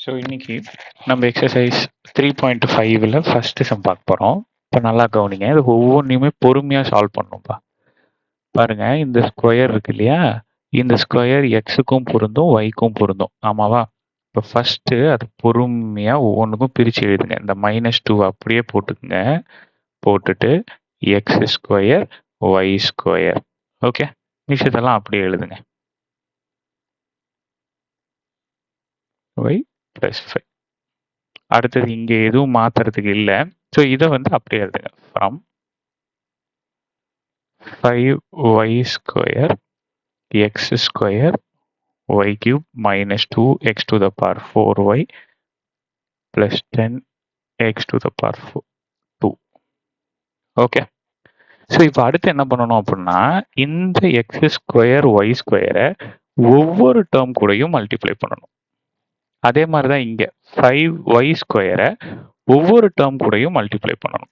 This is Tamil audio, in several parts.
ஸோ இன்னைக்கு நம்ம எக்ஸசைஸ் 3.5ல் ஃபர்ஸ்ட் சம் பார்க்க போகிறோம். இப்போ நல்லா கவனிங்க. இது ஒவ்வொன்றையுமே பொறுமையாக சால்வ் பண்ணணும்ப்பா. பாருங்க, இந்த ஸ்கொயர் இருக்கு இல்லையா, இந்த ஸ்கொயர் எக்ஸுக்கும் பொருந்தும் ஒய்க்கும் பொருந்தும், ஆமாவா? இப்போ ஃபர்ஸ்ட்டு அது பொறுமையாக ஒவ்வொன்றுக்கும் பிரித்து எழுதுங்க. இந்த -2 அப்படியே போட்டுக்குங்க. போட்டுட்டு x square y square, okay, விஷயத்தெல்லாம் அப்படியே எழுதுங்க. Y plus 5. அடுத்தது இங்கே எதுவும் மாத்துறதுக்கு இல்லை. ஸோ இதை அப்படியே எழுதுங்க. From 5y square x square y cube -2x to the power 4y plus 10x to the power 2. Okay. So இப்போ அடுத்து என்ன பண்ணணும் அப்படின்னா, இந்த எக்ஸ் ஸ்கொயர் ஒய் ஸ்கொயரை ஒவ்வொரு டேர்ம் கூடயும் மல்டிப்ளை பண்ணணும். அதே மாதிரி தான் இங்கே 5y ஸ்கொயரை ஒவ்வொரு டேர்ம் கூடயும் மல்டிப்ளை பண்ணணும்.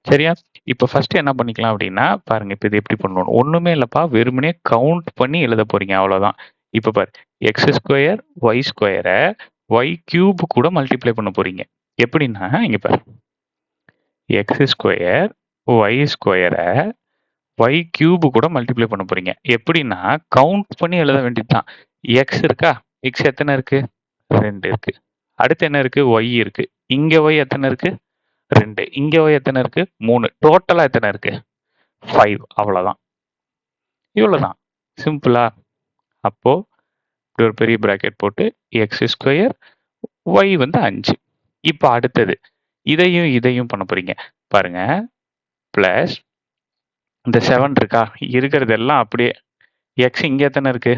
சரியா? இப்போ ஃபர்ஸ்ட் என்ன பண்ணிக்கலாம் அப்படின்னா, பாருங்க, இப்போ இது எப்படி பண்ணணும், ஒன்றுமே இல்லைப்பா, வெறுமனே கவுண்ட் பண்ணி எழுத போறீங்க, அவ்வளோதான். இப்போ பாரு, எக்ஸ் ஸ்கொயர் ஒய் ஸ்கொயரை ஒய் கியூப் கூட மல்டிப்ளை பண்ண போறீங்க. எப்படின்னா, இங்க பாரு, எக்ஸ் ஸ்கொயர் ஒய் ஸ்கொயரை ஒய் கியூப் கூட மல்டிப்ளை பண்ண போறீங்க. எப்படின்னா, கவுண்ட் பண்ணி எழுத வேண்டியதுதான். எக்ஸ் இருக்கா, எக்ஸ் எத்தனை இருக்கு, 2 இருக்கு. அடுத்து என்ன இருக்கு, ஒய் இருக்கு. இங்க ஒய் எத்தனை இருக்கு, 2. இங்க ஒய் எத்தனை இருக்கு, 3. டோட்டலா எத்தனை இருக்கு, 5. அவ்வளவுதான். இவ்வளவுதான். சிம்பிளா? அப்போ இப்படி ஒரு பெரிய பிராக்கெட் போட்டு எக்ஸ் ஸ்கொயர் ஒய் 5. இப்போ அடுத்தது இதையும் இதையும் பண்ண போறீங்க. பாருங்க, பிளஸ் இந்த 7 இருக்கா, இருக்கிறது எல்லாம் அப்படியே. எக்ஸ் இங்க எத்தனை இருக்கு,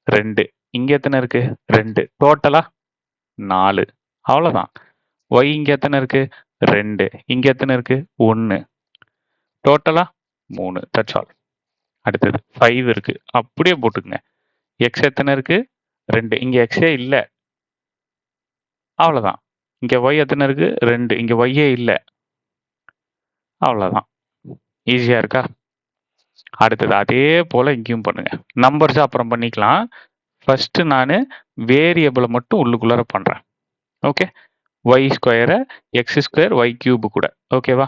2. இங்க எத்தனை இருக்கு, 2. டோட்டலா 4. அவ்வளவுதான். ஒய் இங்க எத்தனை இருக்கு, 2. இங்க எத்தனை இருக்கு, 1. டோட்டலா 3. That's all. அடுத்தது 5 இருக்கு, அப்படியே போட்டுக்குங்க. எக்ஸ் எத்தனை இருக்கு, 2. இங்க எக்ஸே இல்ல, அவ்வளவுதான். இங்க ஒய் எத்தனை இருக்கு, 2. இங்க ஒய்யே இல்ல, அவ்வளவுதான். ஈஸியா இருக்கா? அடுத்தது அதே போல இங்கேயும் பண்ணுங்க. நம்பர்ஸ் அப்புறம் பண்ணிக்கலாம். ஃபர்ஸ்ட் நான் வேரியபிளை மட்டும் உள்ளுக்குள்ளார பண்றேன். ஓகே, ஒய் ஸ்கொயரை எக்ஸ் ஸ்கொயர் ஒய் கியூப் கூட, ஓகேவா?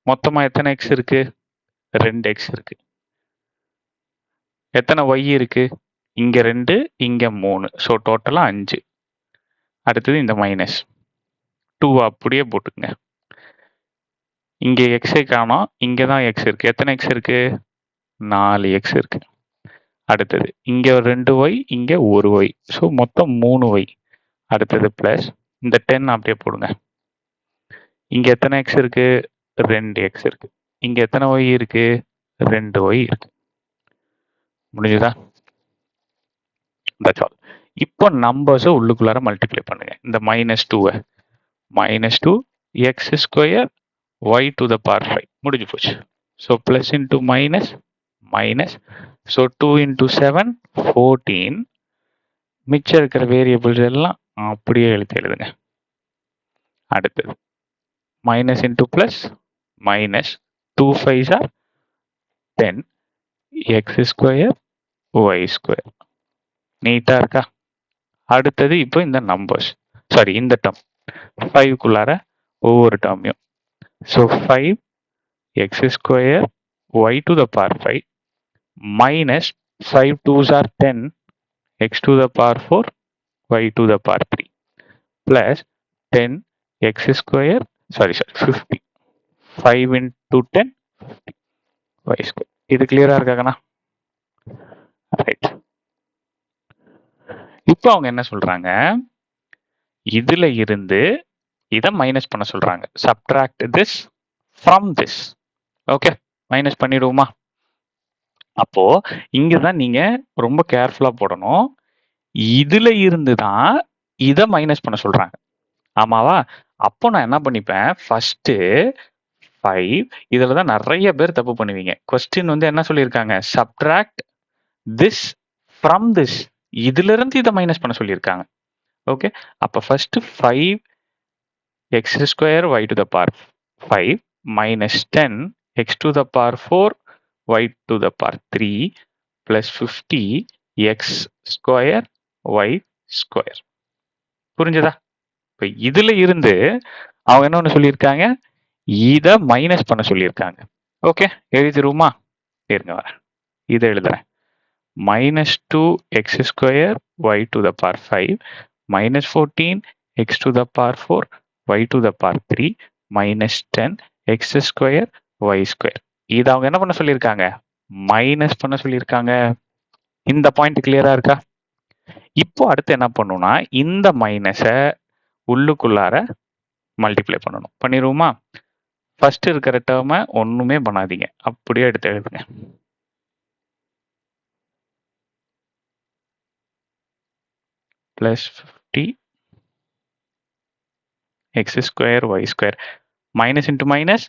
மொத்தமா எத்தனை எக்ஸ் இருக்கு, 2 எக்ஸ் இருக்கு. எத்தனை ஒய் இருக்கு, இங்க 2, இங்க 3. ஸோ டோட்டலா 5. அடுத்தது இந்த -2 அப்படியே போட்டுக்குங்க. இங்க எக்ஸை காணோம், இங்க தான் எக்ஸ் இருக்கு. எத்தனை எக்ஸ் இருக்கு, 4 எக்ஸ் இருக்கு. அடுத்தது இங்க 2 ஒய், இங்க 1 ஒய். ஸோ மொத்தம் 3 ஒய். அடுத்தது பிளஸ் இந்த 10 அப்படியே போடுங்க. இங்க எத்தனை எக்ஸ் இருக்கு, 2 எக்ஸ் இருக்கு. இங்க எத்தனை ஒய் இருக்கு, 2 ஒய் இருக்கு. முடிஞ்சுதா? That's all. இப்போ நம்பர்ஸை உள்ளுக்குள்ளார மல்டிப்ளை பண்ணுங்க. இந்த -2வை -2 x square y to the power 5 முடிஞ்சு போச்சு. So plus into minus minus. So 2 into 7 14. மிச்சம் இருக்கிற வேரியபிள்ஸ் எல்லாம் அப்படியே எழுதுங்க. அடுத்தது minus into plus minus 2 5s are 10 x square y square. நீட்டா இருக்கா? அடுத்தது இப்போ இந்த நம்பர்ஸ், சாரி இந்த டேர்ம் 5க்குள்ளார ஒவ்வொரு டேர்மையும். So 5 x square y to the power 5 minus 5 2s are 10 x to the power 4 y to the power 3 plus 10 x square, sorry 50. 5 into 10 50 y square. இது கிளியரா இருக்காங்கண்ணா? ரைட். இப்போ அவங்க என்ன சொல்றாங்க, இதுல இருந்து இதை மைனஸ் பண்ண சொல்றாங்க. Subtract this from this. Okay, minus பண்ணிடுவோமா? அப்போ இங்கதான் நீங்க ரொம்ப கேர்ஃபுல்லா போடணும். இதுல இருந்து தான் இதை மைனஸ் பண்ண சொல்றாங்க, ஆமாவா? அப்போ நான் என்ன பண்ணிப்பேன், ஃபர்ஸ்ட் 5. இதுல தான் நிறைய பேர் தப்பு பண்ணுவீங்க. கொஸ்டின் என்ன சொல்லியிருக்காங்க, சப்ட்ராக்ட் திஸ் ஃப்ரம் திஸ். இதுல இருந்து இதை மைனஸ் பண்ண சொல்லியிருக்காங்க. ஓகே, அப்ப first 5 x square y to the power 5 minus 10 x to the power 4 y to the power 3 plus 50 x square y square. புரிஞ்சதா? இப்போ இதுல இருந்து அவங்க என்ன ஒன்று சொல்லியிருக்காங்க, இதை மைனஸ் பண்ண சொல்லியிருக்காங்க. ஓகே, எழுதிருவோமா? இருங்க வரேன், இதை எழுதுறேன். minus 2x square y to the power 5 minus 14 x to the power 4 y to the power 3 minus 10 x square y square. இது அவங்க என்ன பண்ண சொல்லியிருக்காங்க, மைனஸ் பண்ண சொல்லியிருக்காங்க. இந்த பாயிண்ட் கிளியரா இருக்கா? இப்போ அடுத்து என்ன பண்ணணும்னா, இந்த மைனஸை உள்ளுக்குள்ளார மல்டிப்ளை பண்ணணும். பண்ணிடுவோமா? ஃபர்ஸ்ட் இருக்கிற டேர்மை ஒண்ணுமே பண்ணாதீங்க, அப்படியே எடுத்து எழுதுங்க. plus 50 x square y square minus into minus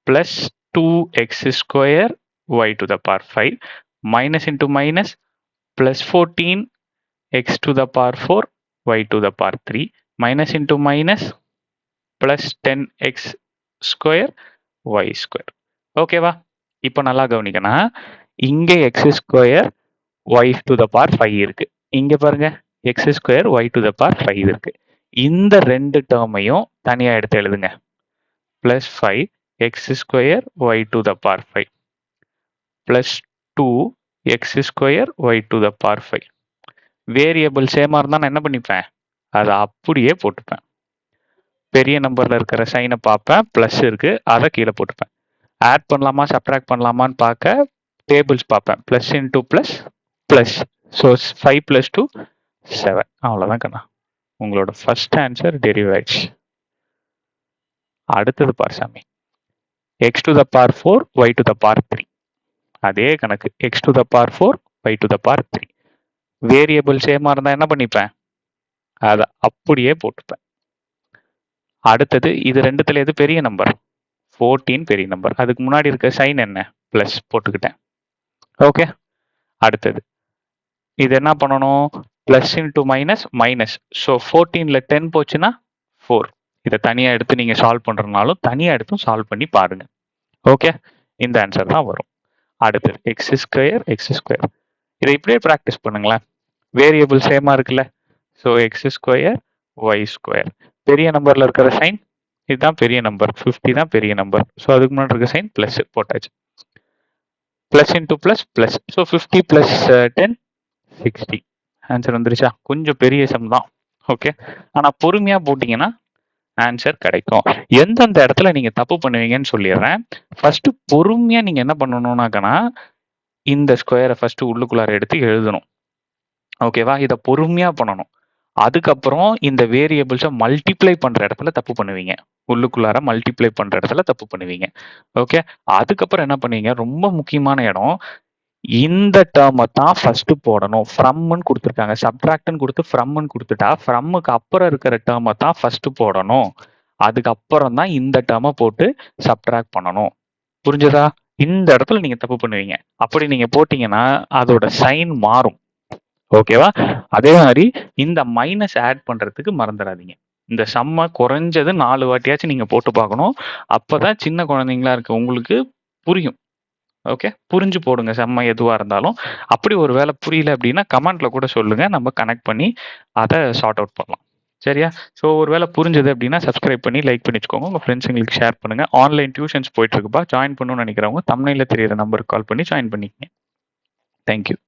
plus 2x square y to the power 5 minus into minus plus 14 x to the power 4 y to the power 3 minus into minus plus 10x square y square. ஓகேவா? இப்போ நல்லா கவனிக்கணும், இங்க x square y to the power 5 இருக்கு, இங்க பாருங்க x square y to the power 5 இருக்கு. இந்த ரெண்டு டேர்மையும் தனியா எடுத்து எழுதுங்க. plus 5 x square y to the power 5 plus 2 x square y to the power 5. Variable சேமா இருந்தா நான் என்ன பண்ணிப்பேன், அதை அப்படியே போட்டுப்பேன். பெரிய நம்பர்ல இருக்கிற சைனை பார்ப்பேன், பிளஸ் இருக்கு, அதை கீழே போட்டுப்பேன். ஆட் பண்ணலாமா சப்ட்ராக்ட் பண்ணலாமான்னு பார்க்க டேபிள்ஸ் பார்ப்பேன். Plus into plus plus, so 5 plus 2 7. அவ்வளோதான் கண்ணா, உங்களோட ஃபர்ஸ்ட் ஆன்சர் டெரிவ் ஆயிடுச்சு. அடுத்தது பார் சாமி, x to the power 4 y to the power 3. அதே கணக்கு, x to the power 4 y to the power 3. Variable சேமா இருந்தா என்ன பண்ணிப்பேன், அதை அப்படியே போட்டுப்பேன். அடுத்தது இது ரெண்டுத்துல எது பெரிய நம்பர், 14 பெரிய நம்பர், அதுக்கு முன்னாடி இருக்க சைன் என்ன, பிளஸ் போட்டுக்கிட்டேன். ஓகே, அடுத்தது இது என்ன பண்ணணும், plus into minus minus, so 14ல 10 போச்சுன்னா 4. இதை தனியா எடுத்து நீங்க சால்வ் பண்றதுனாலும் தனியா எடுத்தும் சால்வ் பண்ணி பாருங்க. ஓகே, இந்த ஆன்சர் தான் வரும். அடுத்தது எக்ஸ் ஸ்கொயர் எக்ஸ் ஸ்கொயர், இதை இப்படியே ப்ராக்டிஸ் பண்ணுங்களேன். வேரியபிள் சேமா இருக்குல்ல, so x square y square, பெரிய நம்பர்ல இருக்கிற சைன் இதுதான் பெரிய நம்பர், 50 தான் பெரிய நம்பர், ஸோ அதுக்கு முன்னாடி இருக்க சைன் பிளஸ் போட்டாச்சு. Plus into plus plus, so 50 plus 10 60. Answer வந்துருச்சா? கொஞ்சம் பெரிய சம் தான். ஓகே, ஆனா பொறுமையா போட்டீங்கன்னா ஆன்சர் கிடைக்கும். எந்தெந்த இடத்துல நீங்க தப்பு பண்ணுவீங்கன்னு சொல்லிடுறேன். ஃபர்ஸ்ட் பொறுமையா நீங்க என்ன பண்ணணும்னாக்கனா, இந்த ஸ்கொயரை ஃபர்ஸ்ட் உள்ளுக்குள்ளார எடுத்து எழுதணும். ஓகேவா? இதை பொறுமையா பண்ணணும். அதுக்கப்புறம் இந்த வேரியபிள்ஸை மல்டிப்ளை பண்ற இடத்துல தப்பு பண்ணுவீங்க, உள்ளுக்குள்ளார மல்டிப்ளை பண்ற இடத்துல தப்பு பண்ணுவீங்க. ஓகே, அதுக்கப்புறம் என்ன பண்ணுவீங்க, ரொம்ப முக்கியமான இடம், இந்த டேர்மை தான் ஃபர்ஸ்ட் போடணும். ஃப்ரம்னு கொடுத்துருக்காங்க, சப்ட்ராக்ட்னு கொடுத்து ஃப்ரம்னு கொடுத்துட்டா ஃப்ரம்முக்கு அப்புறம் இருக்கிற டேர்மை தான் ஃபர்ஸ்ட் போடணும். அதுக்கப்புறம் தான் இந்த டேர்மை போட்டு சப்ட்ராக்ட் பண்ணணும். புரிஞ்சதா? இந்த இடத்துல நீங்க தப்பு பண்ணுவீங்க. அப்படி நீங்க போட்டீங்கன்னா அதோட சைன் மாறும். ஓகேவா? அதே மாதிரி இந்த மைனஸ் ஆட் பண்றதுக்கு மறந்துடாதீங்க. இந்த சம்மை குறைஞ்சது 4 வாட்டியாச்சும் நீங்க போட்டு பார்க்கணும். அப்பதான் சின்ன குழந்தைங்களா இருக்கு உங்களுக்கு புரியும். ஓகே, புரிஞ்சு போடுங்க செம்ம எதுவா இருந்தாலும். அப்படி ஒரு வேலை புரியல அப்படின்னா கமெண்ட்ல கூட சொல்லுங்க, நம்ம கனெக்ட் பண்ணி அதை சார்ட் அவுட் பண்ணலாம். சரியா? ஸோ ஒரு வேலை புரிஞ்சது அப்படின்னா சப்ஸ்கிரைப் பண்ணி லைக் பண்ணி வச்சுக்கோங்க, உங்க ஃப்ரெண்ட்ஸுங்களுக்கு ஷேர் பண்ணுங்க. ஆன்லைன் டியூஷன்ஸ் போயிட்டு இருக்குப்பா, ஜாயின் பண்ணணும்னு நினைக்கிறவங்க தமிழ்ல தெரியிற நம்பருக்கு கால் பண்ணி ஜாயின் பண்ணிக்கங்க. தேங்க்யூ.